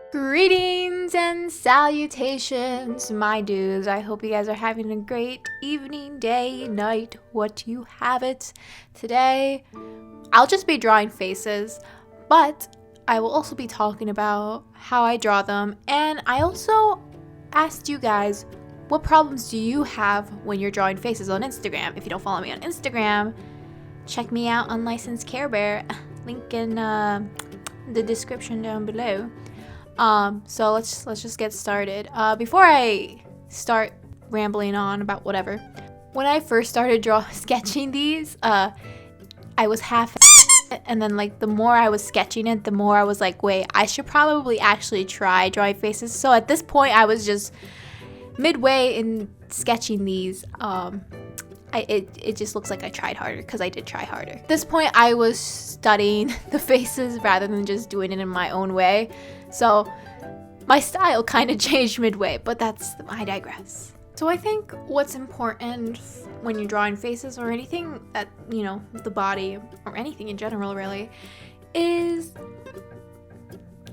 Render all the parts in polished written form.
Greetings and salutations, my dudes. I hope you guys are having a great evening, day, night, what you have it. Today, I'll just be drawing faces, but I will also be talking about how I draw them. And I also asked you guys, what problems do you have when you're drawing faces on Instagram? If you don't follow me on Instagram, check me out, Unlicensed Care Bear. Link in the description down below. So let's just get started. Before I start rambling on about whatever, when I first started sketching these, I was half and then like the more I was sketching it, the more I was like, wait, I should probably actually try drawing faces. So at this point, I was just midway in sketching these. It just looks like I tried harder because I did try harder. At this point, I was studying the faces rather than just doing it in my own way. So my style kind of changed midway, but I digress. So I think what's important when you're drawing faces or anything that, the body or anything in general really, is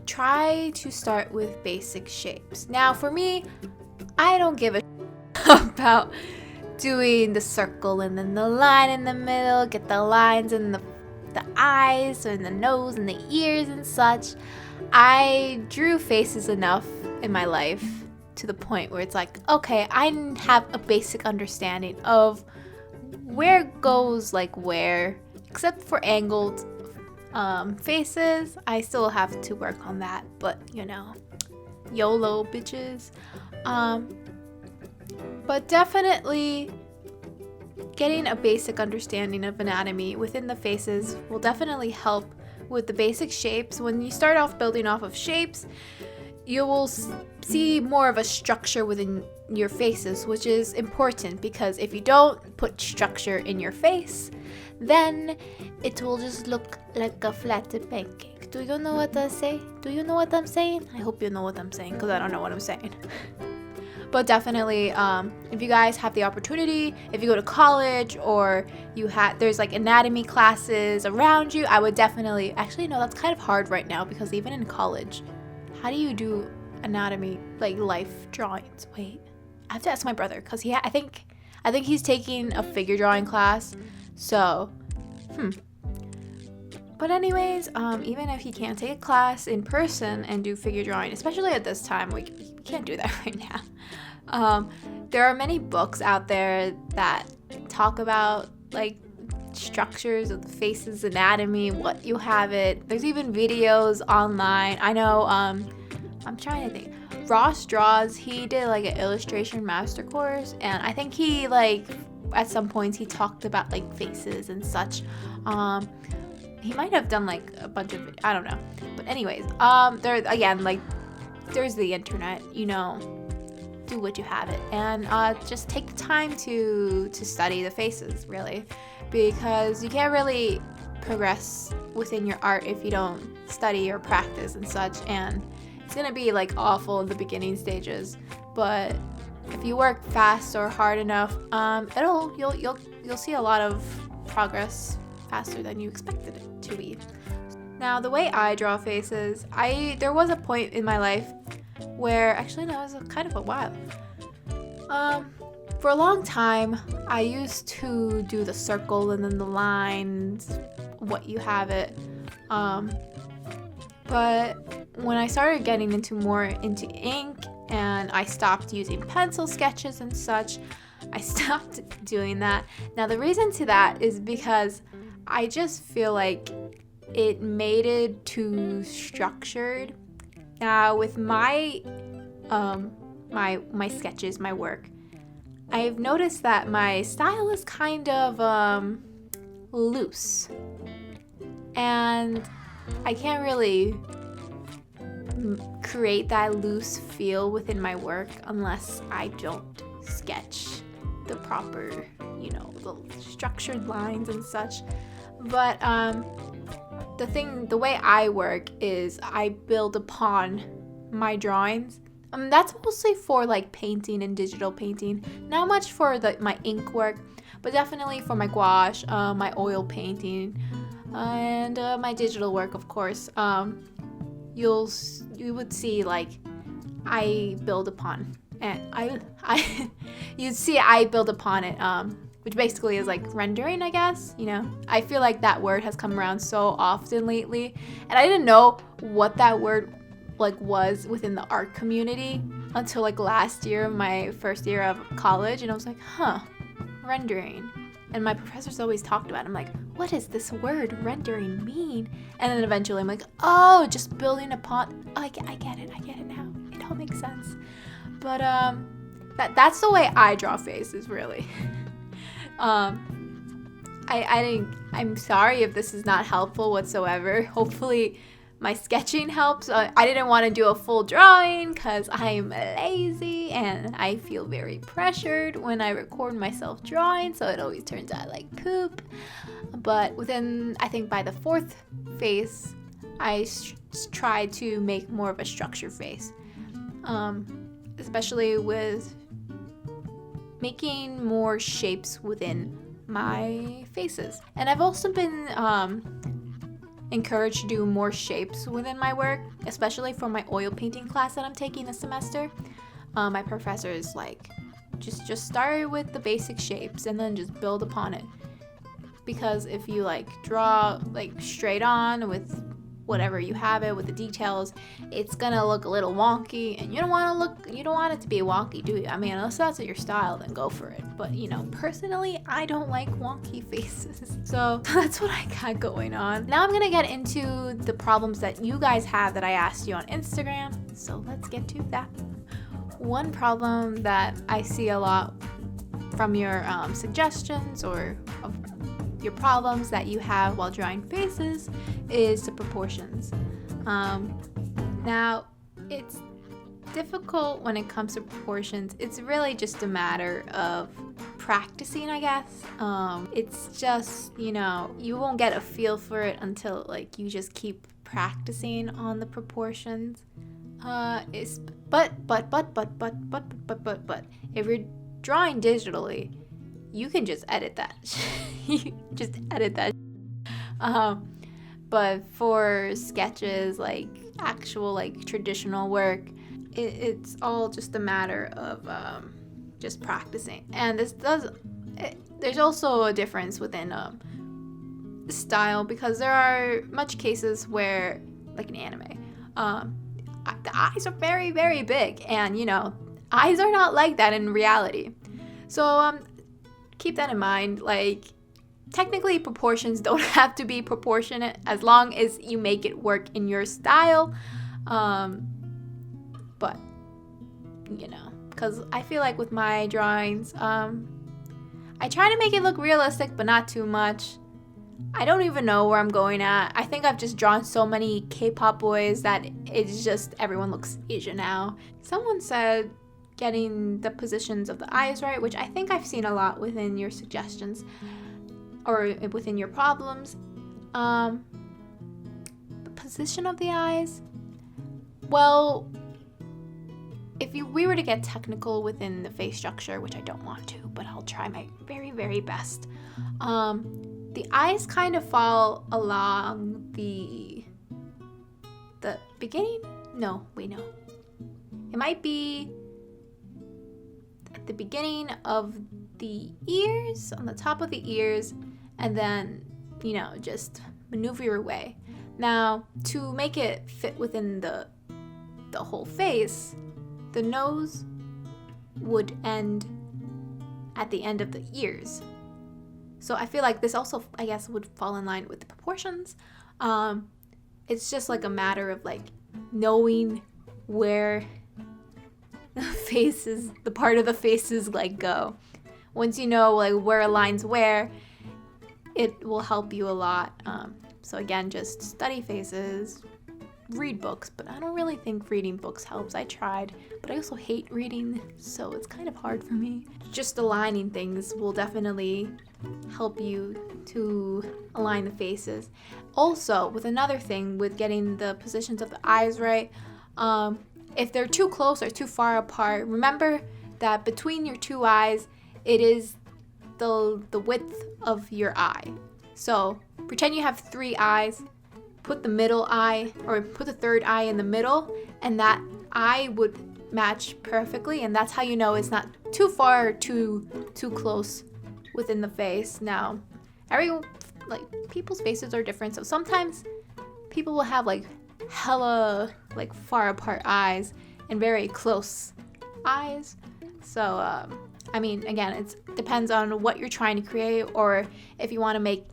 try to start with basic shapes. Now for me, I don't give a about doing the circle and then the line in the middle, get the lines in the eyes and the nose and the ears and such. I drew faces enough in my life to the point where it's like, okay, I have a basic understanding of where goes like where, except for angled faces. I still have to work on that, but YOLO bitches. But definitely getting a basic understanding of anatomy within the faces will definitely help with the basic shapes. When you start off building off of shapes, you will see more of a structure within your faces, which is important because if you don't put structure in your face, then it will just look like a flattened pancake. Do you know what I say? Do you know what I'm saying? I hope you know what I'm saying because I don't know what I'm saying. But definitely, if you guys have the opportunity, if you go to college or there's like anatomy classes around you, I would definitely, actually no, that's kind of hard right now because even in college, how do you do anatomy, like life drawings? Wait, I have to ask my brother because I think he's taking a figure drawing class. So, But anyways, even if you can't take a class in person and do figure drawing, especially at this time, we can't do that right now. There are many books out there that talk about like structures of the face's anatomy, what you have it. There's even videos online. I know, I'm trying to think. Ross Draws, he did like an illustration master course, and I think he at some points he talked about like faces and such. He might have done like a bunch of, I don't know. But anyways, there's the internet, do what you have it. And just take the time to study the faces, really. Because you can't really progress within your art if you don't study or practice and such. And it's gonna be like awful in the beginning stages. But if you work fast or hard enough, you'll see a lot of progress faster than you expected it to be. Now, the way I draw faces, there was a point in my life where, actually no, it was kind of a while. For a long time, I used to do the circle and then the lines, what you have it. But when I started getting more into ink and I stopped using pencil sketches and such, I stopped doing that. Now, the reason to that is because I just feel like it made it too structured. Now with my my sketches, my work, I've noticed that my style is kind of loose, and I can't really create that loose feel within my work unless I don't sketch the proper, the structured lines and such. But the way I work is I build upon my drawings. That's mostly for like painting and digital painting, not much for my ink work, but definitely for my gouache, my oil painting, and my digital work, of course. you would see like I build upon, and you'd see I build upon it, which basically is like rendering, I guess. I feel like that word has come around so often lately, and I didn't know what that word like was within the art community until like last year, my first year of college, and I was like, rendering. And my professors always talked about it. I'm like, what does this word rendering mean? And then eventually I'm like, oh, just building upon. I get it now. It all makes sense. But that's the way I draw faces, really. I'm sorry if this is not helpful whatsoever. Hopefully my sketching helps. I didn't want to do a full drawing because I'm lazy and I feel very pressured when I record myself drawing, so it always turns out like poop. But I think by the fourth face, I tried to make more of a structured face, especially with making more shapes within my faces. And I've also been encouraged to do more shapes within my work, especially for my oil painting class that I'm taking this semester. My professor is like, just start with the basic shapes and then just build upon it, because if you like draw like straight on with whatever you have it with the details, it's gonna look a little wonky, and you don't want it to be wonky, do you? I mean, unless that's your style, then go for it. But personally, I don't like wonky faces. So that's what I got going on. Now I'm gonna get into the problems that you guys have that I asked you on Instagram. So let's get to that. One problem that I see a lot from your suggestions or of your problems that you have while drawing faces is the proportions. Now, it's difficult when it comes to proportions. It's really just a matter of practicing, I guess. It's just, you won't get a feel for it until like you just keep practicing on the proportions. But if you're drawing digitally, you can just edit that. You just edit that. But for sketches, like actual like traditional work, it's all just a matter of just practicing. And there's also a difference within style, because there are much cases where, like in anime, the eyes are very, very big, and eyes are not like that in reality. So keep that in mind. Like, technically proportions don't have to be proportionate as long as you make it work in your style. But because I feel like with my drawings, I try to make it look realistic but not too much. I don't even know where I'm going at. I think I've just drawn so many K-pop boys that it's just everyone looks Asian now. Someone said getting the positions of the eyes right, which I think I've seen a lot within your suggestions or within your problems. The position of the eyes, well, if we were to get technical within the face structure, which I don't want to, but I'll try my very, very best. The eyes kind of fall along the beginning? No, wait, no. It might be at the beginning of the ears, on the top of the ears, and then, just maneuver your way. Now, to make it fit within the whole face, the nose would end at the end of the ears. So I feel like this also, I guess, would fall in line with the proportions. It's just like a matter of like knowing where the part of the faces like go. Once you know like where aligns where, it will help you a lot. So again, just study faces, read books, but I don't really think reading books helps. I tried, but I also hate reading, so it's kind of hard for me. Just aligning things will definitely help you to align the faces. Also, with another thing with getting the positions of the eyes right, if they're too close or too far apart, remember that between your two eyes, it is the width of your eye. So pretend you have 3 eyes. put the middle eye or put the third eye in the middle, and that eye would match perfectly, and that's how you know it's not too far or too close within the face. Now, people's faces are different, so sometimes people will have like hella like far apart eyes and very close eyes. So I mean, again, it depends on what you're trying to create, or if you want to make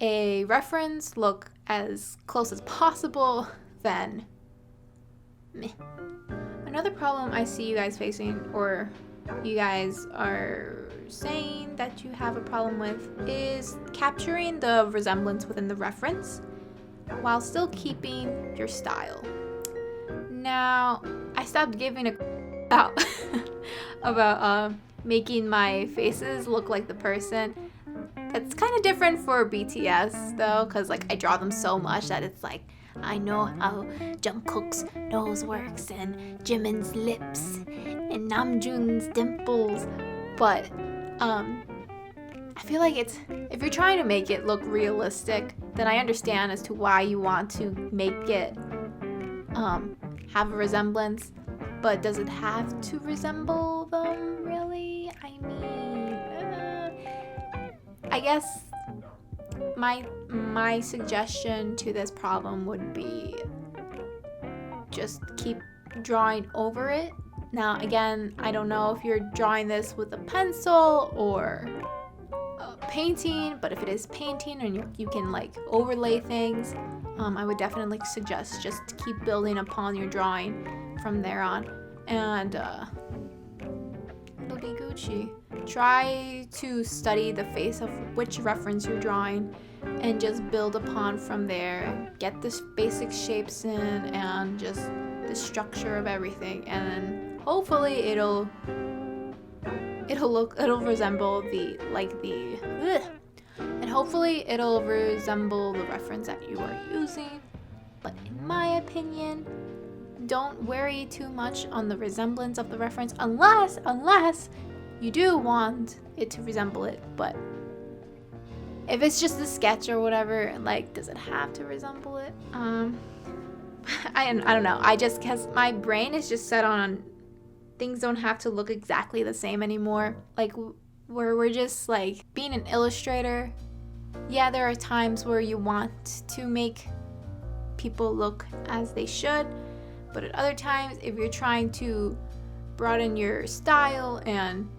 a reference look as close as possible, then meh. Another problem I see you guys facing, or you guys are saying that you have a problem with, is capturing the resemblance within the reference while still keeping your style. Now, I stopped giving a about making my faces look like the person. It's kind of different for BTS though, because like I draw them so much that it's like I know how Jungkook's nose works and Jimin's lips and Namjoon's dimples, but I feel like if you're trying to make it look realistic, then I understand as to why you want to make it have a resemblance, but does it have to resemble them really? I mean, I guess my suggestion to this problem would be just keep drawing over it. Now again, I don't know if you're drawing this with a pencil or painting, but if it is painting and you can like overlay things, I would definitely suggest just to keep building upon your drawing from there on, and it'll be Gucci. Try to study the face of which reference you're drawing and just build upon from there. Get the basic shapes in and just the structure of everything, and hopefully it'll resemble and hopefully it'll resemble the reference that you are using. But in my opinion, don't worry too much on the resemblance of the reference unless you do want it to resemble it. But if it's just a sketch or whatever, like, does it have to resemble it? I don't know. Because my brain is just set on things don't have to look exactly the same anymore. Like, where we're just like being an illustrator. Yeah, there are times where you want to make people look as they should, but at other times, if you're trying to broaden your style and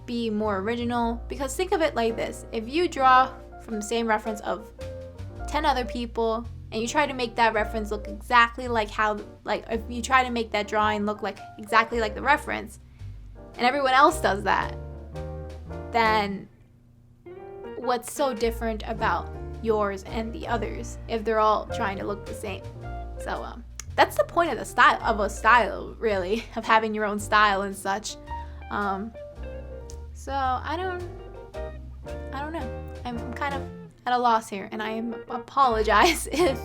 be more original, because think of it like this: if you draw from the same reference of 10 other people and you try to make that reference look exactly like if you try to make that drawing look like exactly like the reference, and everyone else does that, then what's so different about yours and the others if they're all trying to look the same? So that's the point of a style, really, of having your own style and such. So I don't know. I'm kind of at a loss here, and I apologize if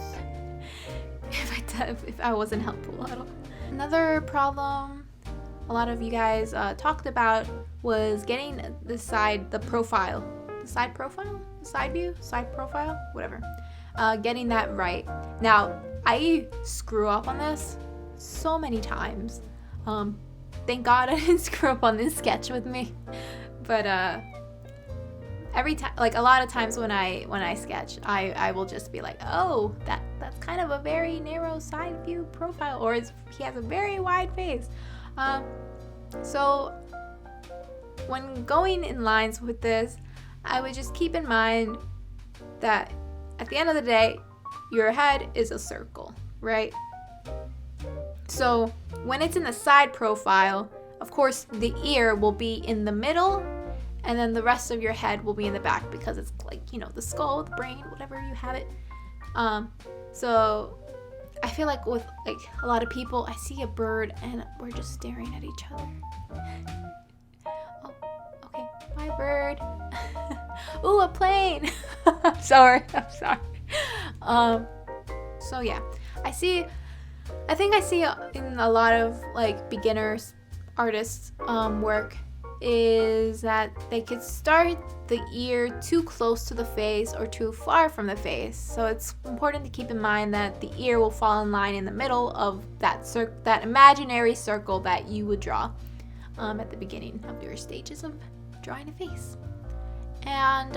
I wasn't helpful at all. Another problem a lot of you guys talked about was getting the side profile, whatever. Getting that right. Now, I screw up on this so many times. Thank God I didn't screw up on this sketch with me. But every time, like a lot of times when I sketch, I will just be like, oh, that's kind of a very narrow side view profile, or he has a very wide face. So when going in lines with this, I would just keep in mind that at the end of the day, your head is a circle, right? So when it's in the side profile, of course, the ear will be in the middle, and then the rest of your head will be in the back, because it's like, the skull, the brain, whatever you have it. So I feel like with like a lot of people, I see a bird and we're just staring at each other. Oh, okay, bye bird. Ooh, a plane. I'm sorry. So yeah, I think I see in a lot of like beginners artists work is that they could start the ear too close to the face or too far from the face. So it's important to keep in mind that the ear will fall in line in the middle of that imaginary circle that you would draw at the beginning of your stages of drawing a face. And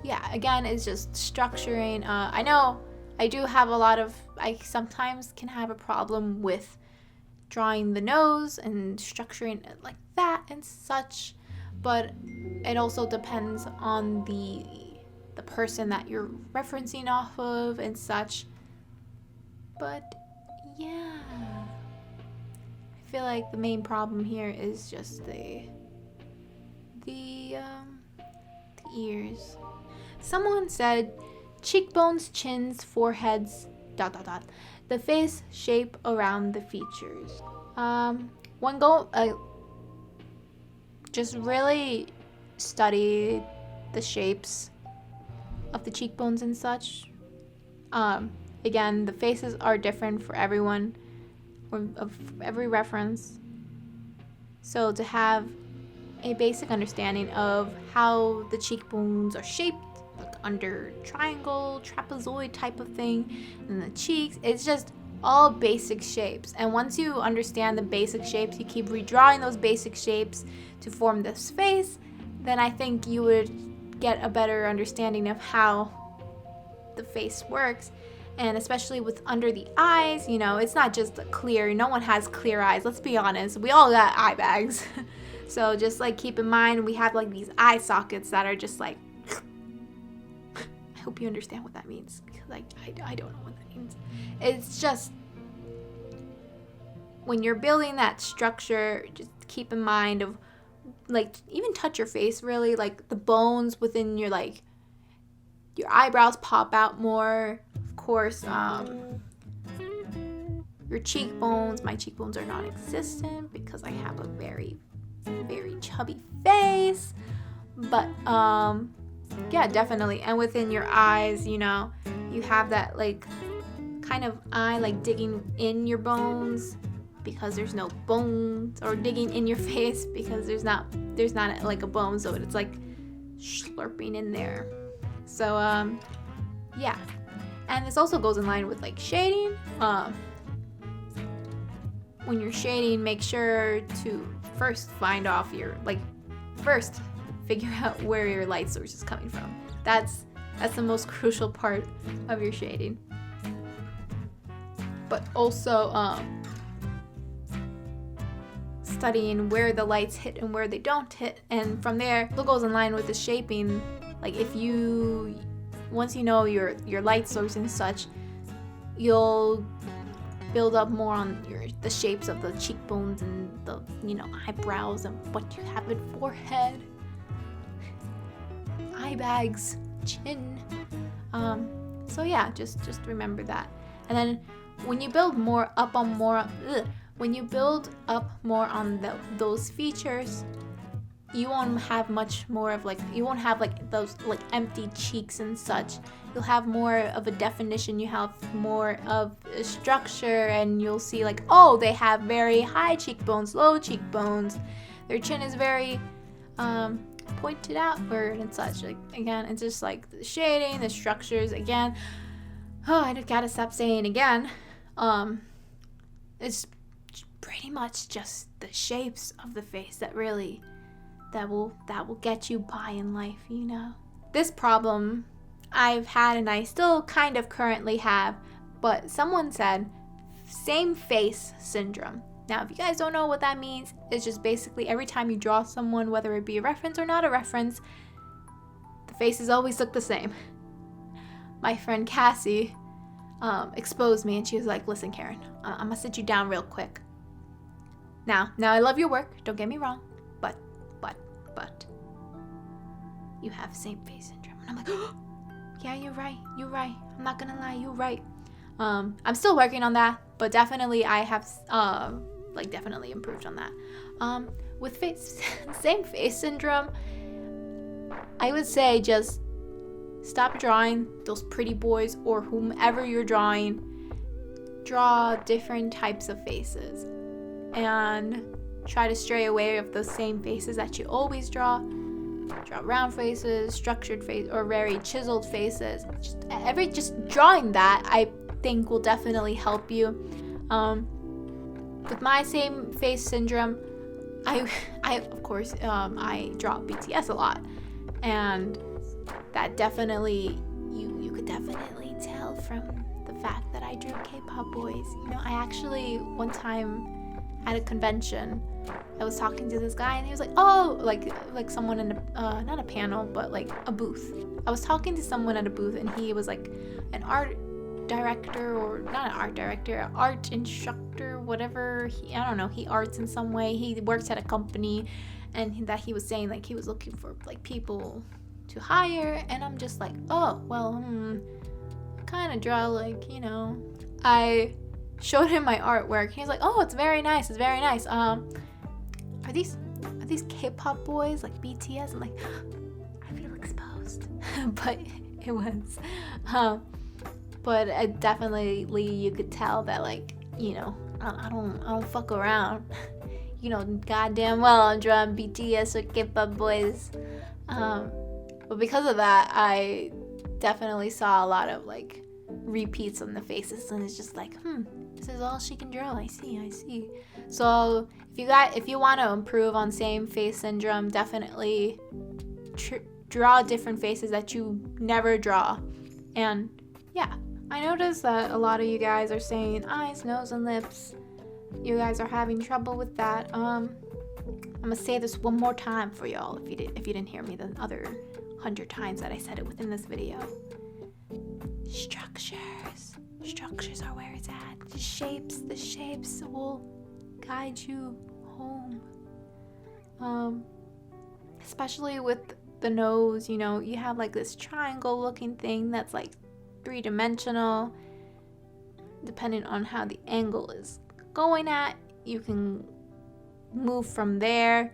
yeah, again, it's just structuring. I know I do have I sometimes can have a problem with drawing the nose and structuring it like that and such, but it also depends on the person that you're referencing off of and such. But yeah, I feel like the main problem here is just the ears. Someone said cheekbones, chins, foreheads, ... the face shape around the features. Just really study the shapes of the cheekbones and such. Again, the faces are different for everyone, or of every reference. So to have a basic understanding of how the cheekbones are shaped, like under triangle, trapezoid type of thing, and the cheeks, it's just all basic shapes. And once you understand the basic shapes, you keep redrawing those basic shapes to form this face, then I think you would get a better understanding of how the face works. And especially with under the eyes, it's not just clear. No one has clear eyes. Let's be honest. We all got eye bags. So just like keep in mind, we have like these eye sockets that are just like, I hope you understand what that means, because I don't know what that means. It's just, when you're building that structure, just keep in mind of, like, even touch your face really, like the bones within your eyebrows pop out more. Of course, your cheekbones, my cheekbones are non-existent because I have a very, very chubby face. But yeah, definitely. And within your eyes, you have that like kind of eye like digging in your bones because there's no bones, or digging in your face because there's not like a bone, so it's like slurping in there. So yeah. And this also goes in line with like shading. When you're shading, make sure to first figure out where your light source is coming from. That's the most crucial part of your shading. But also studying where the lights hit and where they don't hit, and from there it goes in line with the shaping. Like once you know your light source and such, you'll build up more on the shapes of the cheekbones and the eyebrows and what you have in forehead, eye bags, chin. So yeah, just remember that. And then when you build up more on those features, you won't have much more of you won't have those empty cheeks and such. You'll have more of a definition, you have more of a structure, and you'll see oh, they have very high cheekbones, low cheekbones, their chin is very pointed outward and such. Again, it's just the shading, the structures. Again, I gotta stop saying again, it's pretty much just the shapes of the face that will get you by in life, This problem I've had, and I still kind of currently have, but someone said same face syndrome. Now, if you guys don't know what that means, it's just basically every time you draw someone, whether it be a reference or not a reference, the faces always look the same. My friend Cassie exposed me, and she was like, listen, Karen, I'm gonna sit you down real quick. Now I love your work, don't get me wrong, but you have same face syndrome. And I'm like, oh, yeah, you're right. I'm not gonna lie, you're right. I'm still working on that, but definitely I have definitely improved on that. With same face syndrome, I would say just stop drawing those pretty boys or whomever you're drawing. Draw different types of faces and try to stray away of the same faces that you always draw. Draw round faces, structured face, or very chiseled faces. Just drawing that, I think, will definitely help you. With my same face syndrome, I of course I draw BTS a lot, and that definitely you could definitely tell from the fact that I drew K-pop boys. You know, I actually one time at a convention, I was talking to this guy and he was like, oh, like someone in a not a panel, but like a booth. I was talking to someone at a booth and he was like an art director, or not an art director, an art instructor, whatever. I don't know, he arts in some way. He works at a company, and that he was saying like he was looking for like people to hire, and I'm just like, oh, well, kind of draw like, you know. I showed him my artwork. He's like, oh, it's very nice, it's very nice. Are these K-pop boys like BTS? I'm like, I feel exposed. But it was but definitely you could tell that, like, you know, I don't fuck around. You know, goddamn well I'm drawing BTS or K-pop boys. But because of that, I definitely saw a lot of like repeats on the faces, and it's just like, this is all she can draw. I see. So if you want to improve on same face syndrome, definitely draw different faces that you never draw. And yeah, I noticed that a lot of you guys are saying eyes, nose, and lips. You guys are having trouble with that. I'm gonna say this one more time for y'all if you didn't hear me the other 100 times that I said it within this video. Structures are where it's at. The shapes will guide you home. Especially with the nose, you know, you have like this triangle looking thing that's like 3-dimensional. Depending on how the angle is going at, you can move from there.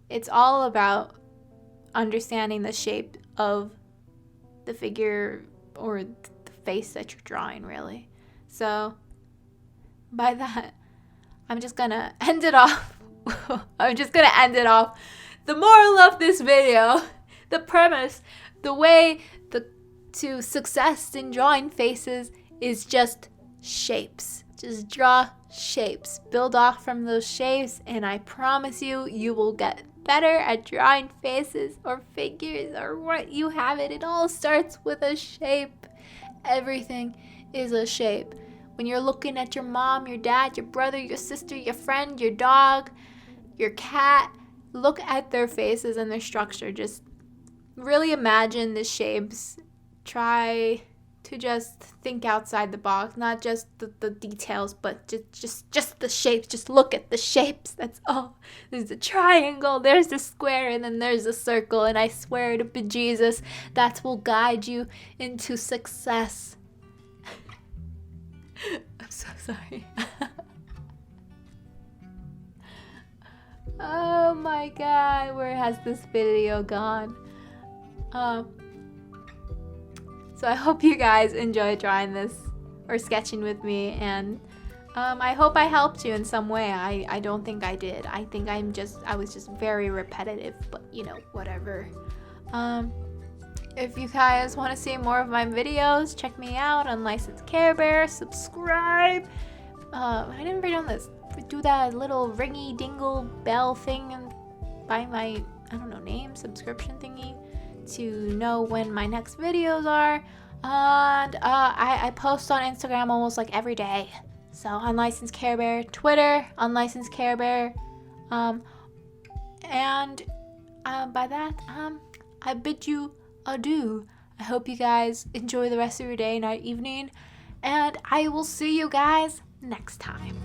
It's all about understanding the shape of the figure or the face that you're drawing, really. So by that, I'm just gonna end it off. The moral of this video, the premise, the way to success in drawing faces is just shapes. Just draw shapes. Build off from those shapes, and I promise you will get better at drawing faces or figures or what you have it. It all starts with a shape. Everything is a shape. When you're looking at your mom, your dad, your brother, your sister, your friend, your dog, your cat, look at their faces and their structure. Just really imagine the shapes. Try to just think outside the box, not just the details, but just the shapes. Just look at the shapes. That's all. There's a triangle, there's a square, and then there's a circle, and I swear to bejesus, that will guide you into success. I'm so sorry. Oh my god, where has this video gone? So I hope you guys enjoyed drawing this or sketching with me, and I hope I helped you in some way. I don't think I did. I think I was just very repetitive, but you know, whatever. If you guys want to see more of my videos, check me out on Licensed Care Bear. Subscribe. I never done this. Do that little ringy dingle bell thing and buy my, I don't know, name subscription thingy to know when my next videos are. And I post on Instagram almost like every day. So Unlicensed Care Bear, Twitter, Unlicensed Care Bear. And by that, I bid you adieu. I hope you guys enjoy the rest of your day, night, evening, and I will see you guys next time.